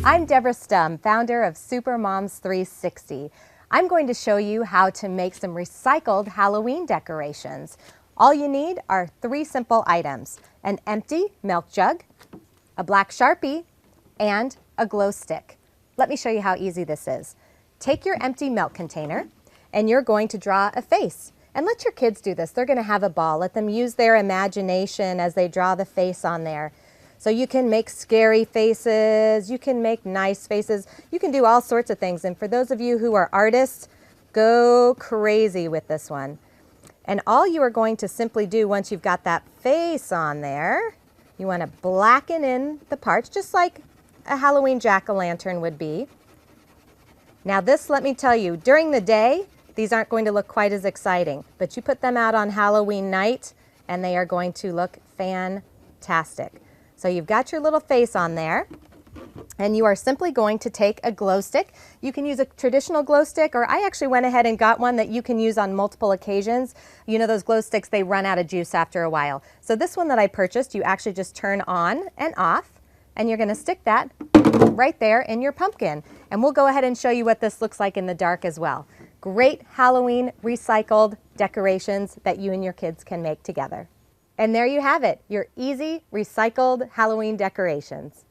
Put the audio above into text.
I'm Deborah Stum, founder of Super Moms 360. I'm going to show you how to make some recycled Halloween decorations. All you need are 3 simple items: an empty milk jug, a black Sharpie, and a glow stick. Let me show you how easy this is. Take your empty milk container and you're going to draw a face. And let your kids do this. They're going to have a ball. Let them use their imagination as they draw the face on there. So you can make scary faces, you can make nice faces, you can do all sorts of things. And for those of you who are artists, go crazy with this one. And all you are going to simply do once you've got that face on there, you want to blacken in the parts just like a Halloween jack-o'-lantern would be. Now this, let me tell you, during the day, these aren't going to look quite as exciting, but you put them out on Halloween night and they are going to look fantastic. So you've got your little face on there, and you are simply going to take a glow stick. You can use a traditional glow stick, or I actually went ahead and got one that you can use on multiple occasions. You know those glow sticks, they run out of juice after a while. So this one that I purchased, you actually just turn on and off, and you're going to stick that right there in your pumpkin. And we'll go ahead and show you what this looks like in the dark as well. Great Halloween recycled decorations that you and your kids can make together. And there you have it, your easy recycled Halloween decorations.